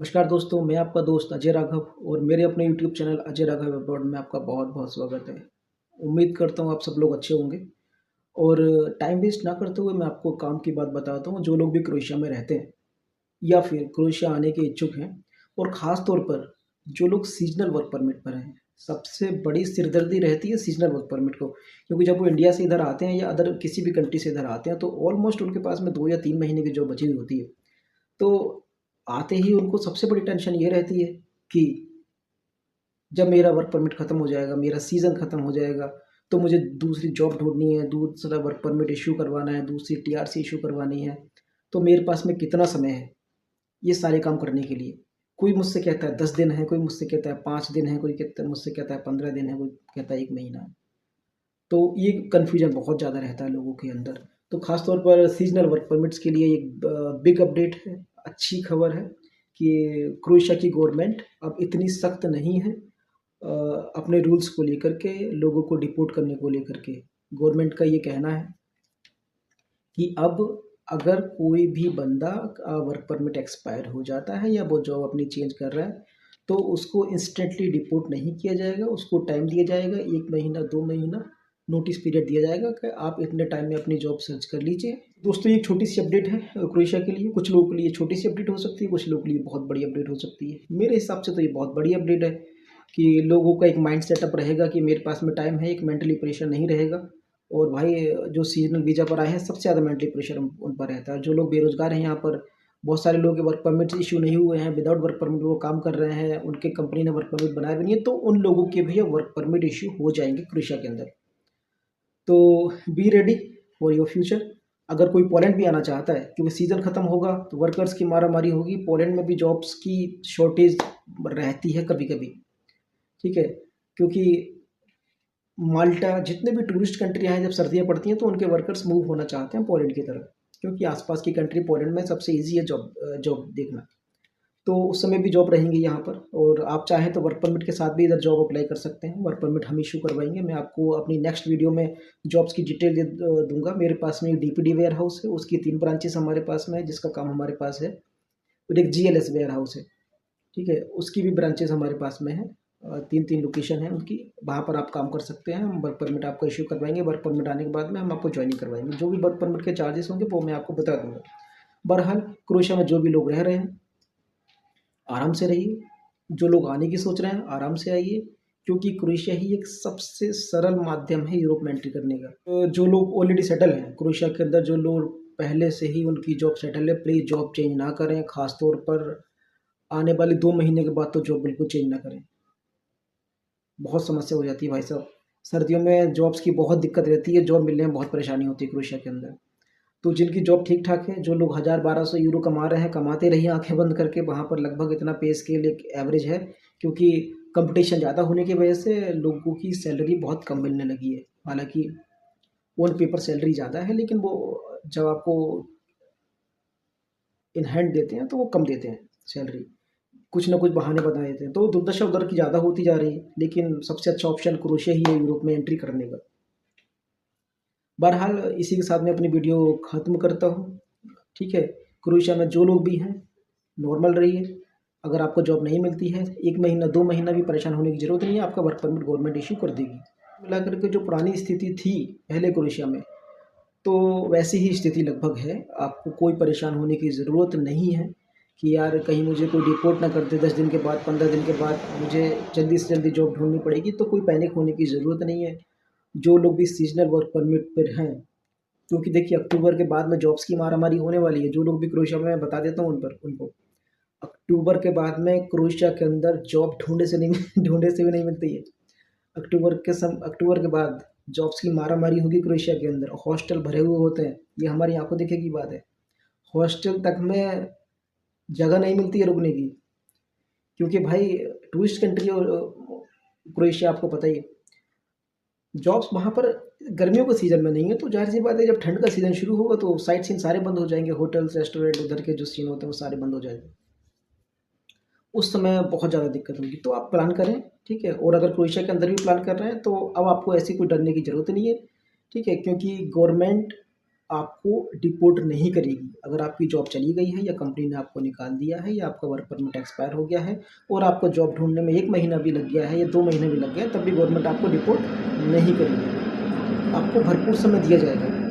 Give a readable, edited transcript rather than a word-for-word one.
नमस्कार दोस्तों, मैं आपका दोस्त अजय राघव और मेरे अपने YouTube channel Ajay Raghav abroad में आपका बहुत बहुत स्वागत है। उम्मीद करता हूँ आप सब लोग अच्छे होंगे और टाइम वेस्ट ना करते हुए मैं आपको काम की बात बताता हूँ। जो लोग भी क्रोएशिया में रहते हैं या फिर क्रोएशिया आने के इच्छुक हैं और ख़ास तौर पर जो लोग सीजनल वर्क परमिट पर हैं, सबसे बड़ी सिरदर्दी रहती है सीजनल वर्क परमिट को, क्योंकि जब वो इंडिया से इधर आते हैं या अदर किसी भी कंट्री से इधर आते हैं तो ऑलमोस्ट उनके पास में 2 या 3 महीने की जॉब बची हुई होती है। तो आते ही उनको सबसे बड़ी टेंशन ये रहती है कि जब मेरा वर्क परमिट ख़त्म हो जाएगा, मेरा सीज़न ख़त्म हो जाएगा, तो मुझे दूसरी जॉब ढूँढनी है, दूसरा वर्क परमिट इश्यू करवाना है, दूसरी टीआरसी इश्यू करवानी है, तो मेरे पास में कितना समय है ये सारे काम करने के लिए। कोई मुझसे कहता है 10 दिन है, कोई मुझसे कहता है 5 दिन है, कोई कहता मुझसे कहता है 15 दिन है, कोई कहता है 1 महीना है। तो ये कन्फ्यूजन बहुत ज़्यादा रहता है लोगों के अंदर। तो ख़ास तौर पर सीज़नल वर्क परमिट्स के लिए एक बिग अपडेट है, अच्छी खबर है कि क्रोएशिया की गवर्नमेंट अब इतनी सख्त नहीं है अपने रूल्स को लेकर के, लोगों को डिपोर्ट करने को लेकर के। गवर्नमेंट का ये कहना है कि अब अगर कोई भी बंदा वर्क परमिट एक्सपायर हो जाता है या वो जॉब अपनी चेंज कर रहा है, तो उसको इंस्टेंटली डिपोर्ट नहीं किया जाएगा, उसको टाइम दिया जाएगा 1 महीना, 2 महीना नोटिस पीरियड दिया जाएगा कि आप इतने टाइम में अपनी जॉब सर्च कर लीजिए। दोस्तों, ये एक छोटी-सी अपडेट है क्रोएशिया के लिए। कुछ लोगों के लिए छोटी-सी अपडेट हो सकती है, कुछ लोगों के लिए बहुत बड़ी अपडेट हो सकती है। मेरे हिसाब से तो ये बहुत बड़ी अपडेट है कि लोगों का एक माइंड सेटअप रहेगा कि मेरे पास में टाइम है, एक मेंटली प्रेशर नहीं रहेगा। और भाई, जो सीजनल वीज़ा पर आए हैं सबसे ज़्यादा मेंटली प्रेशर उन पर रहता है। जो लोग बेरोज़गार हैं यहाँ पर, बहुत सारे लोगों के वर्क परमिट इश्यू नहीं हुए हैं, विदाउट वर्क परमिट वो काम कर रहे हैं, उनके कंपनी ने वर्क परमिट बनाया भी नहीं है, तो उन लोगों के भी वर्क परमिट इश्यू हो जाएंगे क्रोएशिया के अंदर। तो be ready for your future. अगर कोई पोलैंड भी आना चाहता है, क्योंकि सीज़न ख़त्म होगा तो वर्कर्स की मारामारी होगी, पोलैंड में भी जॉब्स की शॉर्टेज रहती है कभी कभी। ठीक है, क्योंकि माल्टा, जितने भी टूरिस्ट कंट्रियाँ हैं, जब सर्दियाँ पड़ती हैं तो उनके वर्कर्स मूव होना चाहते हैं पोलैंड की तरफ, क्योंकि आसपास की कंट्री पोलैंड में सबसे ईजी है जॉब जॉब देखना। तो उस समय भी जॉब रहेंगी यहाँ पर, और आप चाहें तो वर्क परमिट के साथ भी इधर जॉब अप्लाई कर सकते हैं। वर्क परमिट हम इशू करवाएंगे। मैं आपको अपनी नेक्स्ट वीडियो में जॉब्स की डिटेल दूंगा। मेरे पास में डीपीडी वेयर हाउस है, उसकी 3 ब्रांचेस हमारे पास में है, जिसका काम हमारे पास है। और एक जीएलएस वेयर हाउस है, ठीक है, उसकी भी ब्रांचेस हमारे पास में है। 3-3 लोकेशन है उनकी, वहाँ पर आप काम कर सकते हैं। हम वर्क परमिट आपको इश्यू करवाएंगे। वर्क परमिट आने के बाद में हम आपको ज्वाइनिंग करवाएंगे। जो भी वर्क परमिट के चार्जेस होंगे वो मैं आपको बता दूंगा। बहरहाल, क्रोएशिया में जो भी लोग रह रहे हैं, आराम से रहिए। जो लोग आने की सोच रहे हैं, आराम से आइए, क्योंकि क्रोएशिया ही एक सबसे सरल माध्यम है यूरोप में एंट्री करने का। तो जो लोग ऑलरेडी सेटल हैं क्रोएशिया के अंदर, जो लोग पहले से ही उनकी जॉब सेटल है, प्लीज़ जॉब चेंज ना करें। खास तौर पर आने वाले 2 महीने के बाद तो जॉब बिल्कुल चेंज ना करें। बहुत समस्या हो जाती है भाई साहब। सर्दियों में जॉब्स की बहुत दिक्कत रहती है, जॉब मिलने में बहुत परेशानी होती है क्रोएशिया के अंदर। तो जिनकी जॉब ठीक-ठाक है, जो लोग 1000-1200 यूरो कमा रहे हैं, कमाते रहिए आँखें बंद करके। वहाँ पर लगभग इतना पे स्केल एक एवरेज है, क्योंकि कॉम्पिटिशन ज़्यादा होने की वजह से लोगों की सैलरी बहुत कम मिलने लगी है। हालाँकि ऑन पेपर सैलरी ज़्यादा है, लेकिन वो जब आपको इन हैंड देते हैं तो वो कम देते हैं सैलरी। कुछ ना कुछ बहाने बता देते हैं। तो दुर्दशा उधर की ज़्यादा होती जा रही है, लेकिन सबसे अच्छा ऑप्शन क्रोएशिया ही है यूरोप में एंट्री करने का। बहरहाल, इसी के साथ मैं अपनी वीडियो ख़त्म करता हूँ। ठीक है, क्रोएशिया में जो लोग भी हैं, नॉर्मल रहिए। अगर आपको जॉब नहीं मिलती है, 1 महीना 2 महीना भी परेशान होने की ज़रूरत नहीं है, आपका वर्क परमिट गवर्नमेंट इश्यू कर देगी। मिला कर के जो पुरानी स्थिति थी पहले क्रोएशिया में, तो वैसी ही स्थिति लगभग है। आपको कोई परेशान होने की ज़रूरत नहीं है कि यार कहीं मुझे कोई डिपोर्ट ना कर दे 10 दिन के बाद, 15 दिन के बाद, मुझे जल्दी से जल्दी जॉब ढूँढनी पड़ेगी। तो कोई पैनिक होने की ज़रूरत नहीं है। जो लोग भी सीज़नल वर्क परमिट पर हैं, क्योंकि देखिए अक्टूबर के बाद में जॉब्स की मारामारी होने वाली है। जो लोग भी क्रोएशिया में, मैं बता देता हूँ उनको, अक्टूबर के बाद में क्रोएशिया के अंदर जॉब ढूँढे से नहीं ढूँढे से भी नहीं मिलती है। अक्टूबर के बाद जॉब्स की मारामारी होगी क्रोएशिया के अंदर। हॉस्टल भरे हुए होते हैं, ये हमारी आँखों देखी की बात है। हॉस्टल तक में जगह नहीं मिलती है रुकने की, क्योंकि भाई टूरिस्ट कंट्री और क्रोएशिया आपको पता ही है। जॉब्स वहाँ पर गर्मियों के सीज़न में नहीं है, तो ज़ाहिर-सी बात है जब ठंड का सीज़न शुरू होगा तो साइट सीन सारे बंद हो जाएँगे। होटल्स, रेस्टोरेंट, उधर के जो सीन होते हैं वो सारे बंद हो जाएँगे। उस समय बहुत ज़्यादा दिक्कत होगी। तो आप प्लान करें, ठीक है? और अगर क्रोएशिया के अंदर भी प्लान कर रहे हैं तो अब आपको ऐसी कोई डरने की ज़रूरत नहीं है, ठीक है? क्योंकि गवर्नमेंट आपको डिपोर्ट नहीं करेगी। अगर आपकी जॉब चली गई है या कंपनी ने आपको निकाल दिया है या आपका वर्क परमिट एक्सपायर हो गया है और आपको जॉब ढूँढने में 1 महीना भी लग गया है या 2 महीने भी लग गए, तब भी गवर्नमेंट आपको डिपोर्ट नहीं करेगी। आपको भरपूर समय दिया जाएगा।